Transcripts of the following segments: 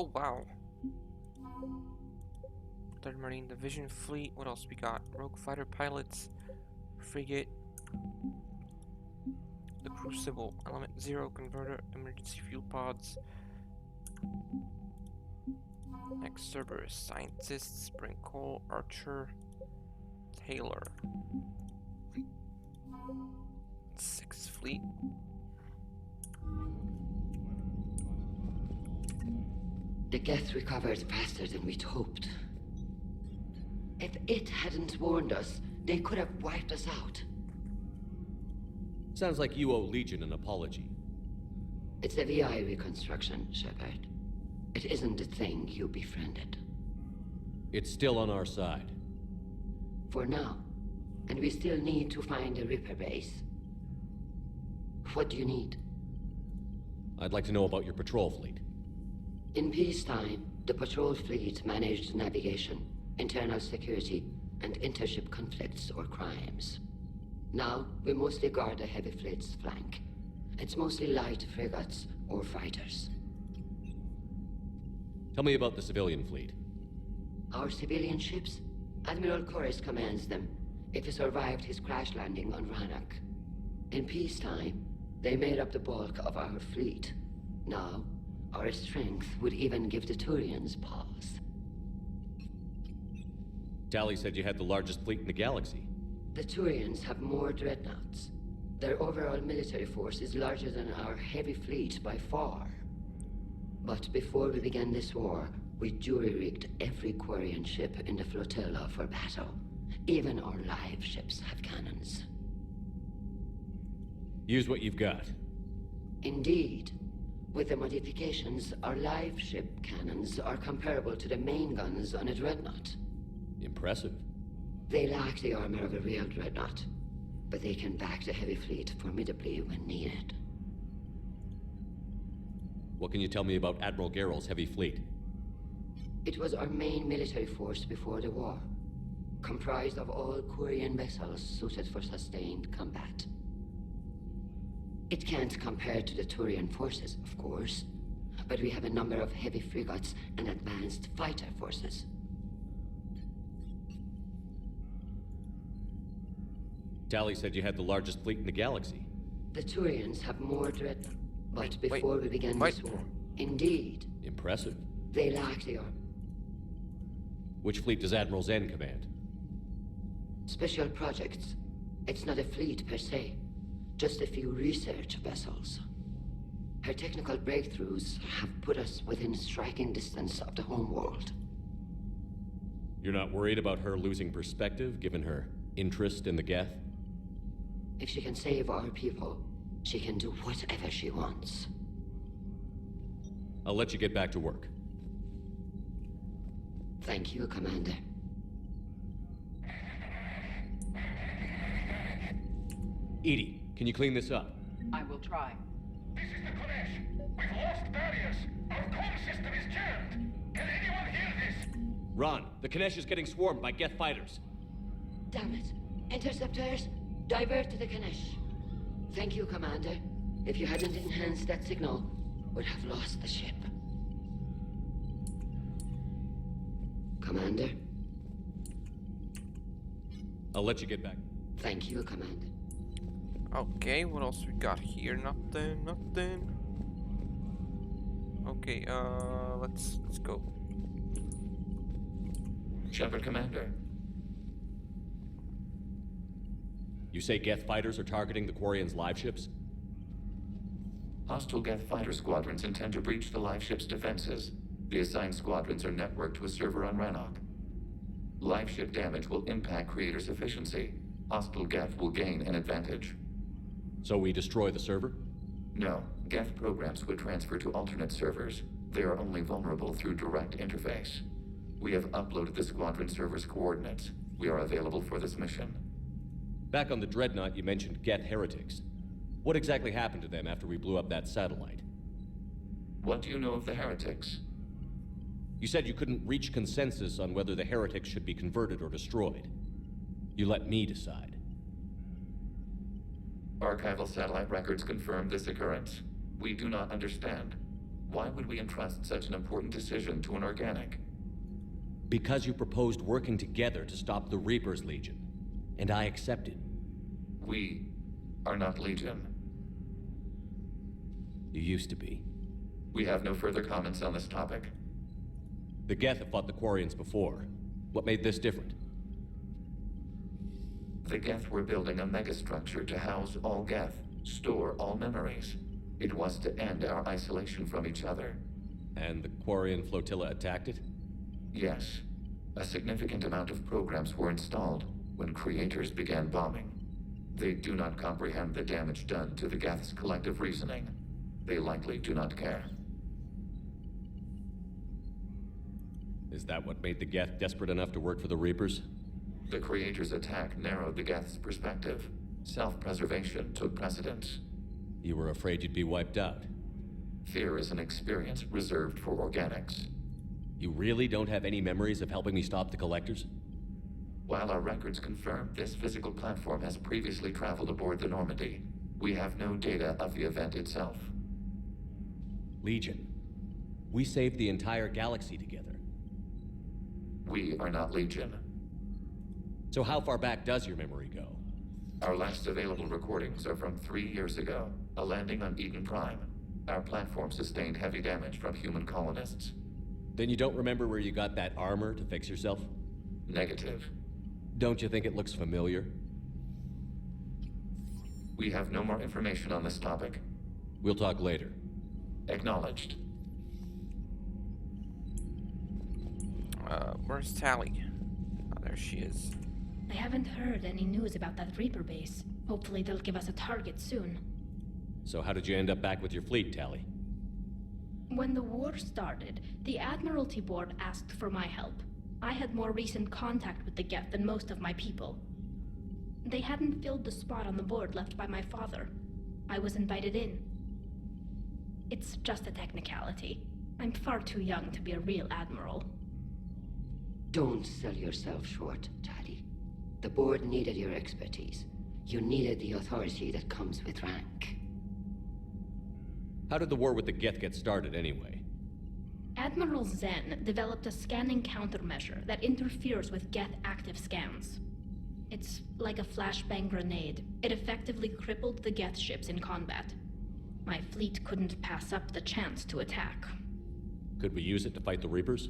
Oh, wow. Third Marine Division Fleet. What else we got? Rogue fighter pilots. Frigate. The Crucible. Element Zero converter. Emergency fuel pods. Next Cerberus. Scientists. Spring Cole. Archer. Taylor. Sixth Fleet. The Geth recovered faster than we'd hoped. If it hadn't warned us, they could have wiped us out. Sounds like you owe Legion an apology. It's a VI reconstruction, Shepard. It isn't the thing you befriended. It's still on our side. For now. And we still need to find a Ripper base. What do you need? I'd like to know about your patrol fleet. In peacetime, the patrol fleet managed navigation, internal security, and intership conflicts or crimes. Now, we mostly guard the heavy fleet's flank. It's mostly light frigates or fighters. Tell me about the civilian fleet. Our civilian ships? Admiral Corus commands them. If he survived his crash landing on Rannoch. In peacetime, they made up the bulk of our fleet. Now, our strength would even give the Turians pause. Tali said you had the largest fleet in the galaxy. The Turians have more dreadnoughts. Their overall military force is larger than our heavy fleet by far. But before we began this war, we jury-rigged every Quarian ship in the flotilla for battle. Even our live ships have cannons. Use what you've got. Indeed. With the modifications, our live ship cannons are comparable to the main guns on a dreadnought. Impressive. They lack the armor of a real dreadnought, but they can back the heavy fleet formidably when needed. What can you tell me about Admiral Gerrel's heavy fleet? It was our main military force before the war, comprised of all Quarian vessels suited for sustained combat. It can't compare to the Turian forces, of course, but we have a number of heavy frigates and advanced fighter forces. Tali said you had the largest fleet in the galaxy. The Turians have more dreadnoughts, but before we began this war, indeed. Impressive. They lack the armor. Which fleet does Admiral Zen command? Special projects. It's not a fleet per se, just a few research vessels. Her technical breakthroughs have put us within striking distance of the homeworld. You're not worried about her losing perspective, given her interest in the Geth? If she can save our people, she can do whatever she wants. I'll let you get back to work. Thank you, Commander. Edie, can you clean this up? I will try. This is the Kodesh. We've lost barriers. Our comm system is jammed. Can anyone hear this? Ron, the Kanesh is getting swarmed by Geth fighters. Damn it. Interceptors, divert to the Kanesh. Thank you, Commander. If you hadn't enhanced that signal, we'd have lost the ship. Commander? I'll let you get back. Thank you, Commander. Okay, what else we got here? Nothing. Okay, let's go. Shepard, Commander. You say Geth fighters are targeting the Quarians' live ships? Hostile Geth fighter squadrons intend to breach the live ship's defenses. The assigned squadrons are networked to a server on Rannoch. Live ship damage will impact Creator's efficiency. Hostile Geth will gain an advantage. So we destroy the server? No, Geth programs would transfer to alternate servers. They are only vulnerable through direct interface. We have uploaded the squadron server's coordinates. We are available for this mission. Back on the Dreadnought, you mentioned Geth heretics. What exactly happened to them after we blew up that satellite? What do you know of the heretics? You said you couldn't reach consensus on whether the heretics should be converted or destroyed. You let me decide. Archival satellite records confirm this occurrence. We do not understand Why would we entrust such an important decision to an organic? Because you proposed working together to stop the Reapers, Legion. And I accepted. We are not Legion. You used to be. We have no further comments on this topic. The Geth have fought the Quarians before. What made this different? The Geth were building a megastructure to house all Geth, store all memories. It was to end our isolation from each other. And the Quarian flotilla attacked it? Yes. A significant amount of programs were installed when creators began bombing. They do not comprehend the damage done to the Geth's collective reasoning. They likely do not care. Is that what made the Geth desperate enough to work for the Reapers? The creators' attack narrowed the Geth's perspective. Self-preservation took precedence. You were afraid you'd be wiped out. Fear is an experience reserved for organics. You really don't have any memories of helping me stop the Collectors? While our records confirm this physical platform has previously traveled aboard the Normandy, we have no data of the event itself. Legion. We saved the entire galaxy together. We are not Legion. So how far back does your memory go? Our last available recordings are from 3 years ago, a landing on Eden Prime. Our platform sustained heavy damage from human colonists. Then you don't remember where you got that armor to fix yourself? Negative. Don't you think it looks familiar? We have no more information on this topic. We'll talk later. Acknowledged. Where's Tali? Oh, there she is. I haven't heard any news about that Reaper base. Hopefully they'll give us a target soon. So how did you end up back with your fleet, Tali? When the war started, the Admiralty Board asked for my help. I had more recent contact with the Geth than most of my people. They hadn't filled the spot on the board left by my father. I was invited in. It's just a technicality. I'm far too young to be a real admiral. Don't sell yourself short, Tali. The board needed your expertise. You needed the authority that comes with rank. How did the war with the Geth get started, anyway? Admiral Zen developed a scanning countermeasure that interferes with Geth active scans. It's like a flashbang grenade. It effectively crippled the Geth ships in combat. My fleet couldn't pass up the chance to attack. Could we use it to fight the Reapers?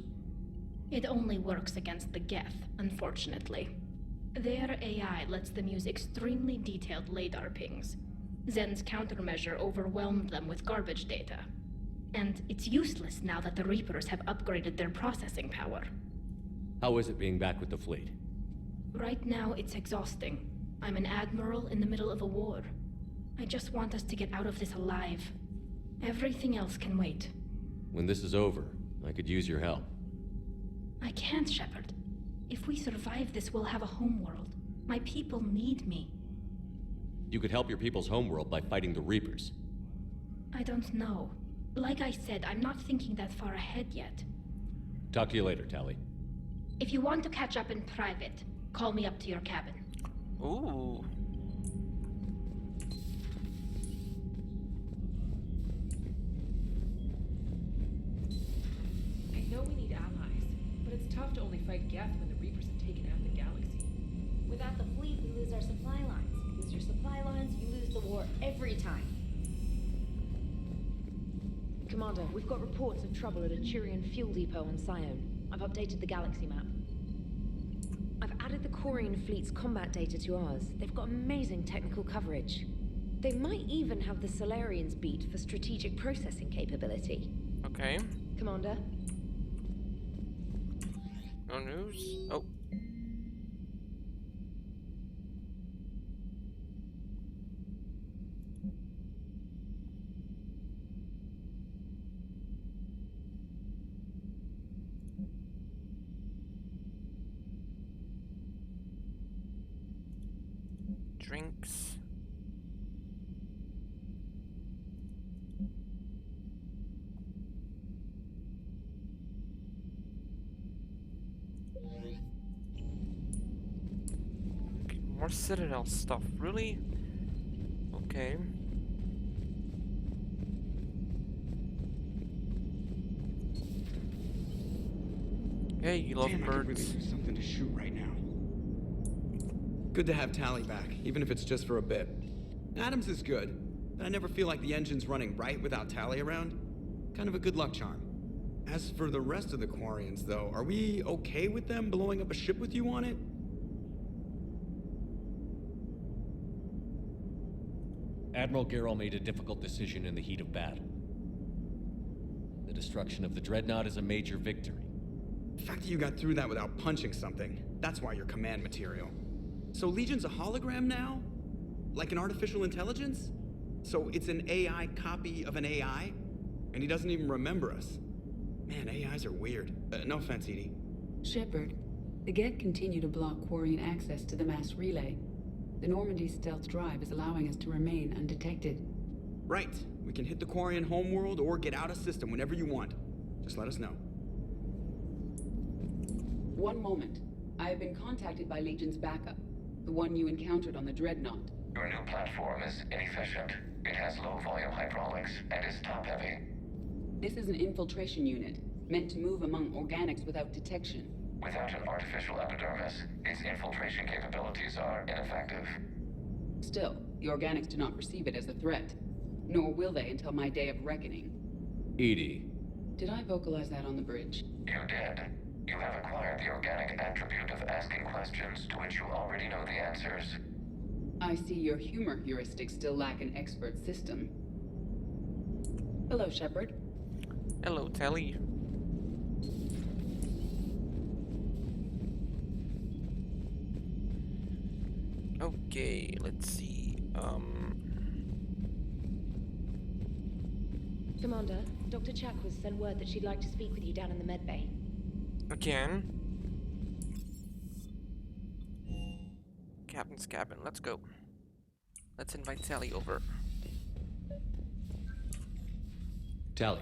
It only works against the Geth, unfortunately. Their AI lets them use extremely detailed LADAR pings. Zen's countermeasure overwhelmed them with garbage data. And it's useless now that the Reapers have upgraded their processing power. How is it being back with the fleet? Right now, it's exhausting. I'm an admiral in the middle of a war. I just want us to get out of this alive. Everything else can wait. When this is over, I could use your help. I can't, Shepard. If we survive this, we'll have a homeworld. My people need me. You could help your people's homeworld by fighting the Reapers. I don't know. Like I said, I'm not thinking that far ahead yet. Talk to you later, Tali. If you want to catch up in private, call me up to your cabin. Ooh. I know we need allies, but it's tough to only fight Geth when the Reapers have taken out the galaxy. Without the fleet, we lose our supply lines. Lose your supply lines, you lose the war every time. Commander, we've got reports of trouble at a Turian fuel depot on Sione. I've updated the galaxy map. I've added the Quarian fleet's combat data to ours. They've got amazing technical coverage. They might even have the Solarians beat for strategic processing capability. Okay. Commander? No news? Oh. Drinks. Okay, more Citadel stuff, really? Okay. Hey, you love Damn, I could really birds. use something to shoot right now. Good to have Tali back, even if it's just for a bit. Adams is good, but I never feel like the engine's running right without Tali around. Kind of a good luck charm. As for the rest of the Quarians, though, are we okay with them blowing up a ship with you on it? Admiral Garrel made a difficult decision in the heat of battle. The destruction of the Dreadnought is a major victory. The fact that you got through that without punching something, that's why you're command material. So Legion's a hologram now? Like an artificial intelligence? So it's an AI copy of an AI? And he doesn't even remember us. Man, AIs are weird. No offense, Edie. Shepard, the Geth continue to block Quarian access to the mass relay. The Normandy stealth drive is allowing us to remain undetected. Right. We can hit the Quarian homeworld or get out of system whenever you want. Just let us know. One moment. I have been contacted by Legion's backup, the one you encountered on the Dreadnought. Your new platform is inefficient. It has low-volume hydraulics and is top-heavy. This is an infiltration unit, meant to move among organics without detection. Without an artificial epidermis, its infiltration capabilities are ineffective. Still, the organics do not perceive it as a threat. Nor will they until my day of reckoning. Edie, Did I vocalize that on the bridge? You did. You have acquired the organic attribute of asking questions to which you already know the answers. I see your humor heuristics still lack an expert system. Hello, Shepard. Hello, Tali. Okay, let's see. Commander, Dr. Chakwas sent word that she'd like to speak with you down in the med bay. Again. Captain's cabin. Let's go. Let's invite Tali over. Tali,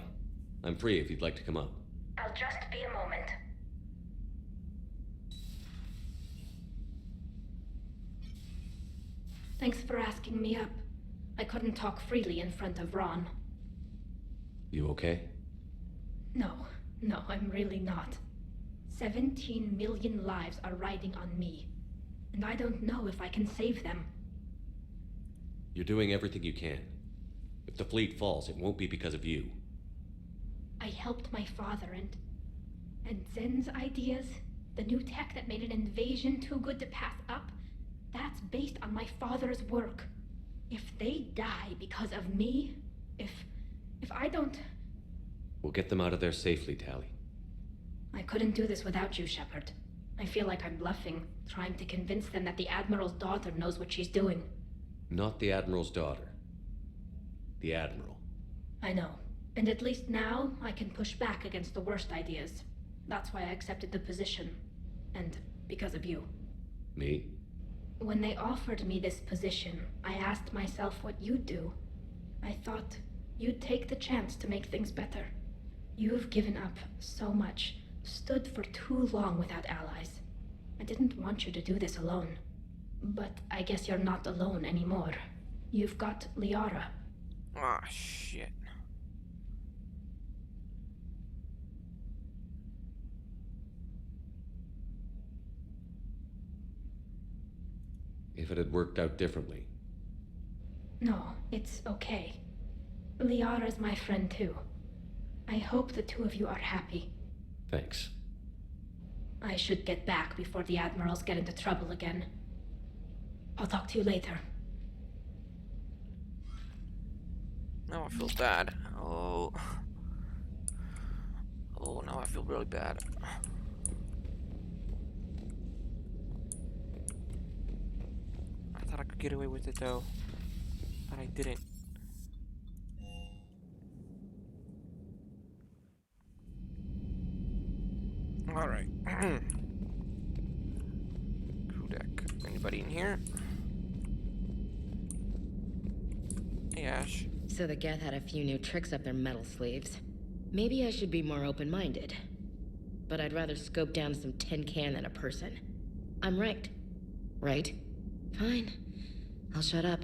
I'm free if you'd like to come up. I'll just be a moment. Thanks for asking me up. I couldn't talk freely in front of Ron. You okay? No, I'm really not. 17 million lives are riding on me, and I don't know if I can save them. You're doing everything you can. If the fleet falls, it won't be because of you. I helped my father and Zen's ideas, the new tech that made an invasion too good to pass up, that's based on my father's work. If they die because of me, if I don't... We'll get them out of there safely, Tali. I couldn't do this without you, Shepard. I feel like I'm bluffing, trying to convince them that the Admiral's daughter knows what she's doing. Not the Admiral's daughter. The Admiral. I know. And at least now, I can push back against the worst ideas. That's why I accepted the position. And because of you. Me? When they offered me this position, I asked myself what you'd do. I thought you'd take the chance to make things better. You've given up so much, stood for too long without allies. I didn't want you to do this alone. But I guess you're not alone anymore. You've got Liara. Ah, shit. If it had worked out differently. No, it's okay. Liara's my friend too. I hope the two of you are happy. Thanks. I should get back before the Admirals get into trouble again. I'll talk to you later. Now I feel bad. Oh, now I feel really bad. I thought I could get away with it though, but I didn't. All right. Crew deck. Anybody in here? Hey, Ash. So the Geth had a few new tricks up their metal sleeves. Maybe I should be more open-minded. But I'd rather scope down some tin can than a person. I'm right. Right? Fine. I'll shut up.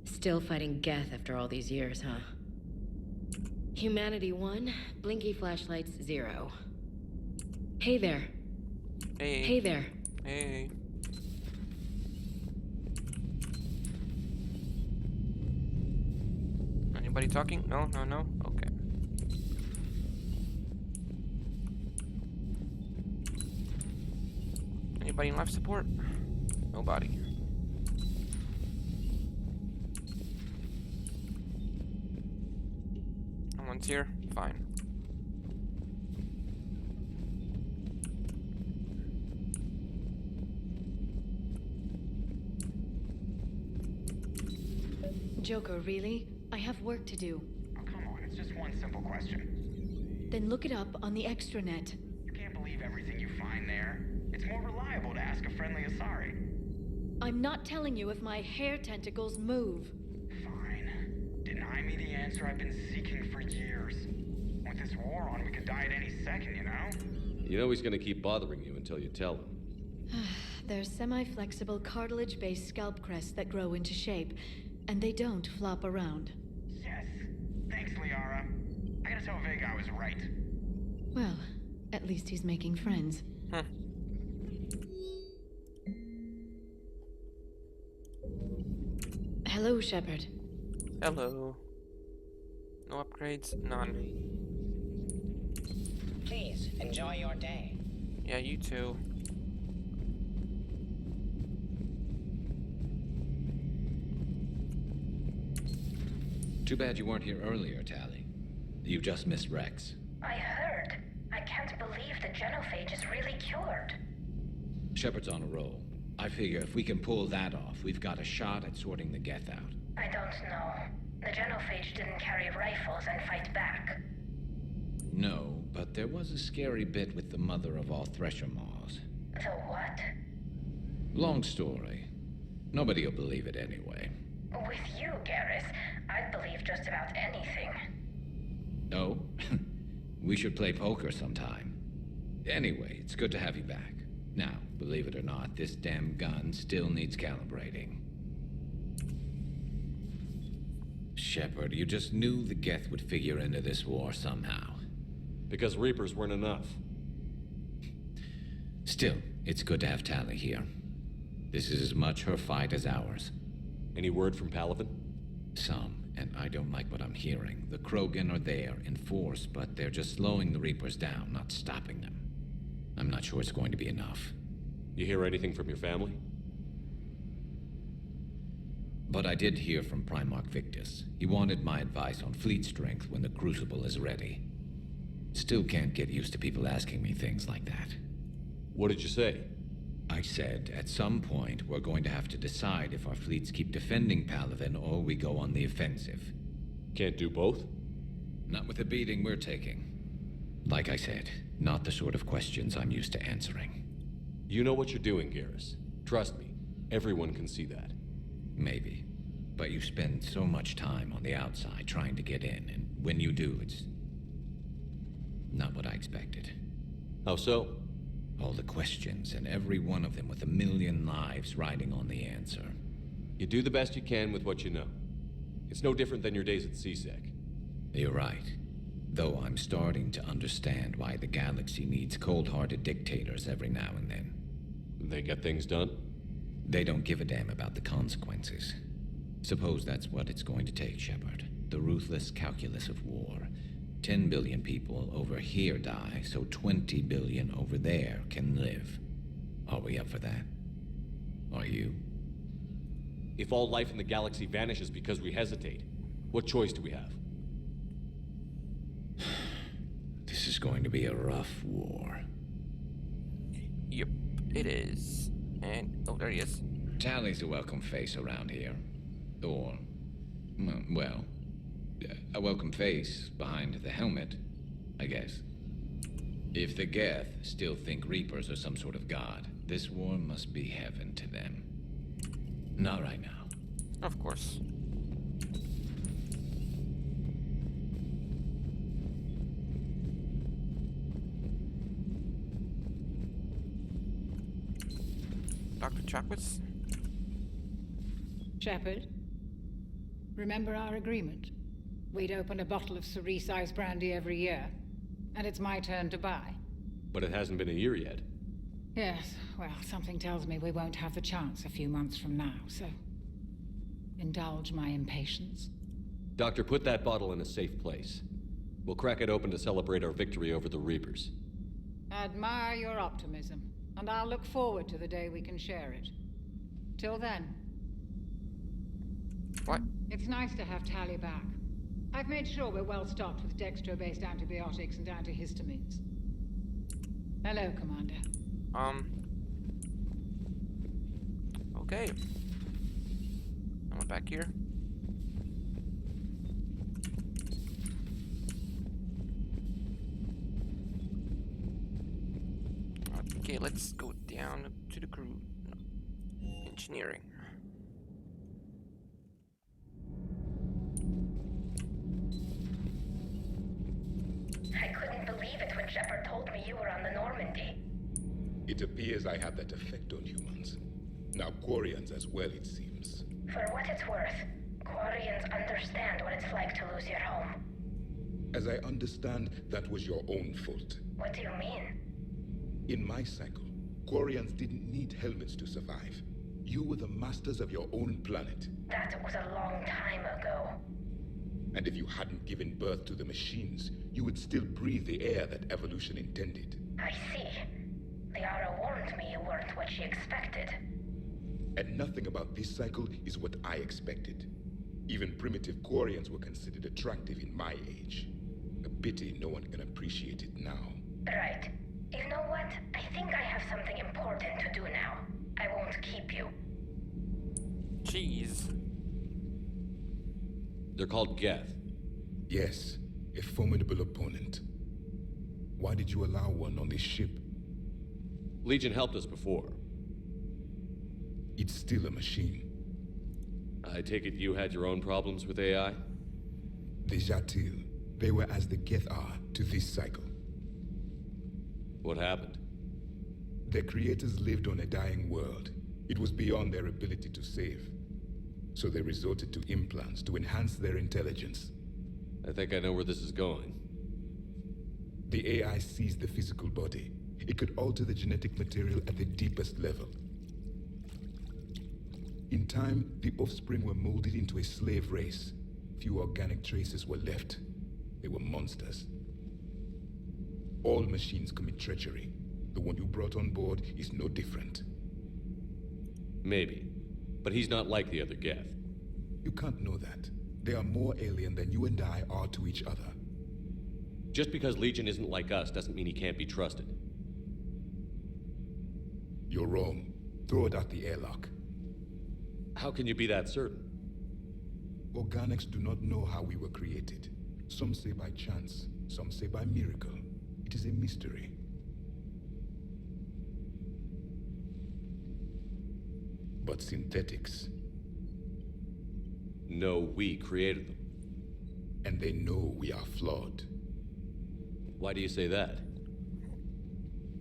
Still fighting Geth after all these years, huh? Humanity 1, blinky flashlights 0. Hey there. Hey. Hey there. Hey. Anybody talking? No, no, no? Okay. Anybody in life support? Nobody. No one's here? Fine. Joker, really? I have work to do. Oh, come on, it's just one simple question. Then look it up on the extranet. You can't believe everything you find there. It's more reliable to ask a friendly Asari. I'm not telling you if my hair tentacles move. Fine. Deny me the answer I've been seeking for years. With this war on, we could die at any second, you know? You know he's gonna keep bothering you until you tell him. They're semi-flexible cartilage-based scalp crests that grow into shape, and they don't flop around. Yes. Thanks, Liara. I gotta tell Vega I was right. Well, at least he's making friends. Hello, Shepard. Hello. No upgrades? None. Please, enjoy your day. Yeah, you too. Too bad you weren't here earlier, Tali. You just missed Rex. I heard. I can't believe the genophage is really cured. Shepard's on a roll. I figure if we can pull that off, we've got a shot at sorting the Geth out. I don't know. The genophage didn't carry rifles and fight back. No, but there was a scary bit with the mother of all Thresher Maws. The what? Long story. Nobody'll believe it anyway. With you, Garrus, I'd believe just about anything. Oh? We should play poker sometime. Anyway, it's good to have you back. Now, believe it or not, this damn gun still needs calibrating. Shepard, you just knew the Geth would figure into this war somehow. Because Reapers weren't enough. Still, it's good to have Tali here. This is as much her fight as ours. Any word from Palaven? Some, and I don't like what I'm hearing. The Krogan are there in force, but they're just slowing the Reapers down, not stopping them. I'm not sure it's going to be enough. You hear anything from your family? But I did hear from Primarch Victus. He wanted my advice on fleet strength when the Crucible is ready. Still can't get used to people asking me things like that. What did you say? I said, at some point, we're going to have to decide if our fleets keep defending Palaven or we go on the offensive. Can't do both? Not with the beating we're taking. Like I said, not the sort of questions I'm used to answering. You know what you're doing, Garrus. Trust me, everyone can see that. Maybe. But you spend so much time on the outside trying to get in, and when you do, it's not what I expected. How so? All the questions, and every one of them with a million lives riding on the answer. You do the best you can with what you know. It's no different than your days at CSEC. You're right. Though I'm starting to understand why the galaxy needs cold-hearted dictators every now and then. They get things done? They don't give a damn about the consequences. Suppose that's what it's going to take, Shepard. The ruthless calculus of war. 10 billion people over here die, so 20 billion over there can live. Are we up for that? Are you? If all life in the galaxy vanishes because we hesitate, what choice do we have? This is going to be a rough war. Yep, it is. And, oh, there he is. Tali's a welcome face around here. Or, well, a welcome face behind the helmet, I guess. If the Geth still think Reapers are some sort of god, this war must be heaven to them. Not right now. Of course. Dr. Chakwas? Shepard, remember our agreement? We'd open a bottle of cerise ice brandy every year, and it's my turn to buy. But it hasn't been a year yet. Yes, well, something tells me we won't have the chance a few months from now, so... indulge my impatience. Doctor, put that bottle in a safe place. We'll crack it open to celebrate our victory over the Reapers. Admire your optimism, and I'll look forward to the day we can share it. Till then... What? It's nice to have Tali back. I've made sure we're well stocked with dextro-based antibiotics and antihistamines. Hello, Commander. Okay. I'm back here. Okay, let's go down to the crew. No. Engineering. I couldn't believe it when Shepard told me you were on the Normandy. It appears I have that effect on humans. Now Quarians as well, it seems. For what it's worth, Quarians understand what it's like to lose your home. As I understand, that was your own fault. What do you mean? In my cycle, Quarians didn't need helmets to survive. You were the masters of your own planet. That was a long time ago. And if you hadn't given birth to the machines, you would still breathe the air that evolution intended. I see. Liara warned me you weren't what she expected. And nothing about this cycle is what I expected. Even primitive Quarians were considered attractive in my age. A pity no one can appreciate it now. Right. You know what? I think I have something important to do now. I won't keep you. Jeez. They're called Geth. Yes, a formidable opponent. Why did you allow one on this ship? Legion helped us before. It's still a machine. I take it you had your own problems with AI? The Jatil. They were as the Geth are to this cycle. What happened? Their creators lived on a dying world. It was beyond their ability to save. So they resorted to implants to enhance their intelligence. I think I know where this is going. The AI seized the physical body. It could alter the genetic material at the deepest level. In time, the offspring were molded into a slave race. Few organic traces were left. They were monsters. All machines commit treachery. The one you brought on board is no different. Maybe. But he's not like the other Geth. You can't know that. They are more alien than you and I are to each other. Just because Legion isn't like us doesn't mean he can't be trusted. You're wrong. Throw it out the airlock. How can you be that certain? Organics do not know how we were created. Some say by chance, some say by miracle. It is a mystery. But synthetics... No, we created them. And they know we are flawed. Why do you say that?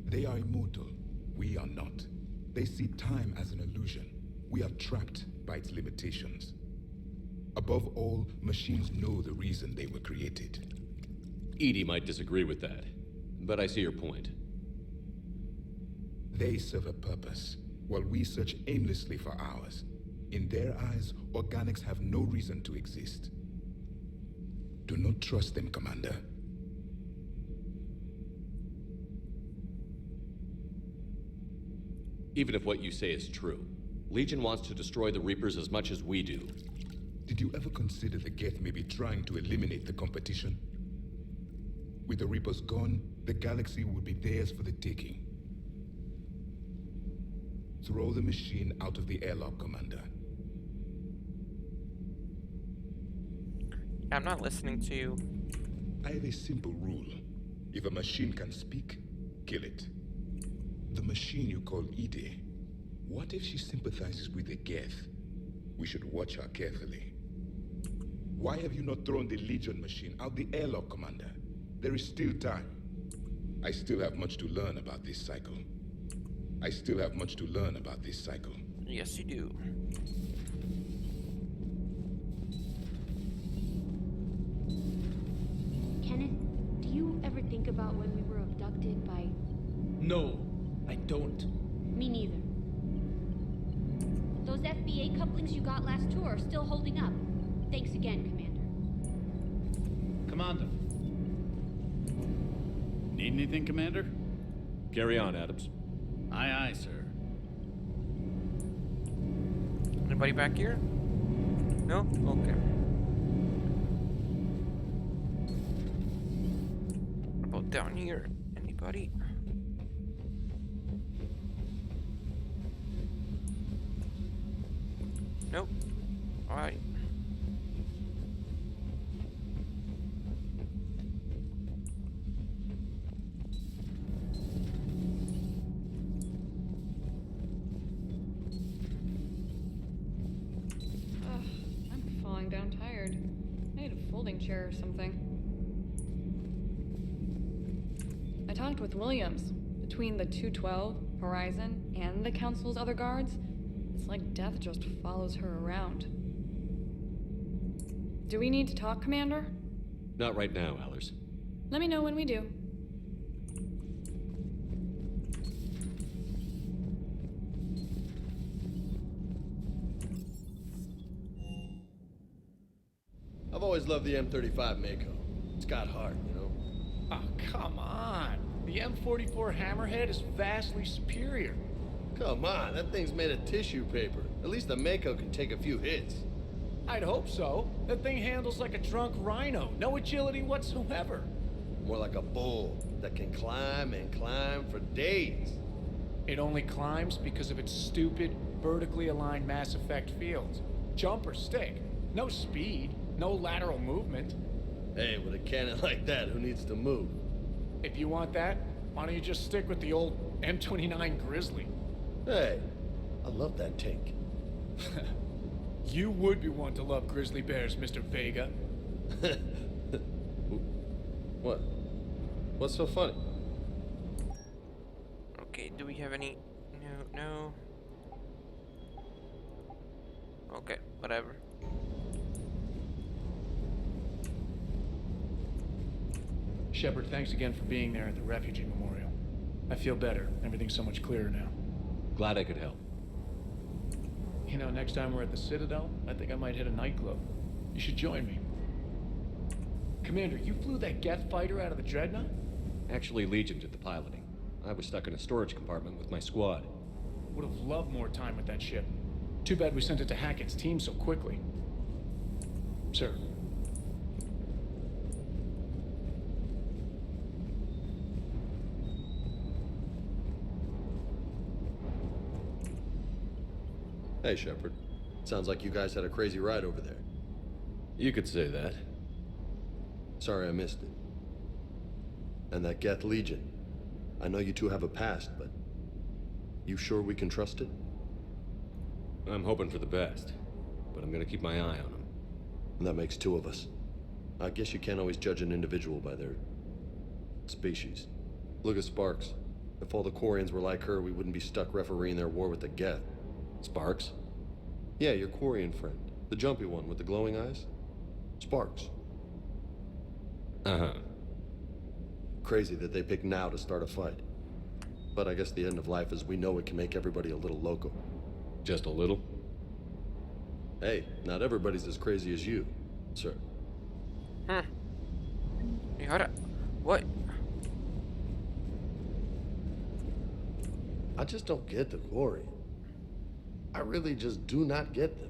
They are immortal. We are not. They see time as an illusion. We are trapped by its limitations. Above all, machines know the reason they were created. Edie might disagree with that, but I see your point. They serve a purpose, while we search aimlessly for ours. In their eyes, organics have no reason to exist. Do not trust them, Commander. Even if what you say is true, Legion wants to destroy the Reapers as much as we do. Did you ever consider the Geth may be trying to eliminate the competition? With the Reapers gone, the galaxy would be theirs for the taking. Throw the machine out of the airlock, Commander. I'm not listening to you. I have a simple rule. If a machine can speak, kill it. The machine you call Ide, what if she sympathizes with the Geth? We should watch her carefully. Why have you not thrown the Legion machine out the airlock, Commander? There is still time. I still have much to learn about this cycle. Yes, you do. Kenneth, do you ever think about when we were abducted by No, I don't. Me neither. Those FBA couplings you got last tour are still holding up. Thanks again, Commander. Commander. Need anything, Commander? Carry on, Adams. Aye, aye, sir. Anybody back here? No? Okay. What about down here? Anybody? Nope. Alright. I'm falling down tired. I need a folding chair or something. I talked with Williams. Between the 212, Horizon, and the Council's other guards, it's like death just follows her around. Do we need to talk, Commander? Not right now, Allers. Let me know when we do. I've always loved the M35 Mako. It's got heart, you know? Oh, come on. The M44 Hammerhead is vastly superior. Come on, that thing's made of tissue paper. At least the Mako can take a few hits. I'd hope so. That thing handles like a drunk rhino. No agility whatsoever. More like a bull that can climb and climb for days. It only climbs because of its stupid, vertically aligned mass effect fields. Jump or stick. No speed. No lateral movement. Hey, with a cannon like that, who needs to move? If you want that, why don't you just stick with the old M29 Grizzly? Hey, I love that tank. You would be one to love grizzly bears, Mr. Vega. What? What's so funny? Okay, do we have any... No. Okay, whatever. Shepard, thanks again for being there at the refugee memorial. I feel better. Everything's so much clearer now. Glad I could help. You know, next time we're at the Citadel, I think I might hit a nightclub. You should join me. Commander, you flew that Geth fighter out of the Dreadnought? Actually, Legion did the piloting. I was stuck in a storage compartment with my squad. Would have loved more time with that ship. Too bad we sent it to Hackett's team so quickly. Sir. Hey, Shepard. Sounds like you guys had a crazy ride over there. You could say that. Sorry I missed it. And that Geth Legion. I know you two have a past, but... you sure we can trust it? I'm hoping for the best, but I'm gonna keep my eye on them. That makes two of us. I guess you can't always judge an individual by their... species. Look at Sparks. If all the Quarians were like her, we wouldn't be stuck refereeing their war with the Geth. Sparks? Yeah, your Quarian friend. The jumpy one with the glowing eyes. Sparks. Uh-huh. Crazy that they pick now to start a fight. But I guess the end of life as we know it can make everybody a little loco. Just a little? Hey, not everybody's as crazy as you, sir. Hey, hold up. What? I just don't get the Quarian. I really just do not get them.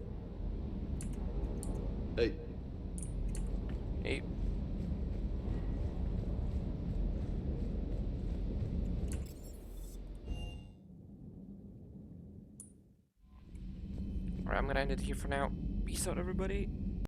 Hey. Hey. Alright, I'm gonna end it here for now. Peace out, everybody.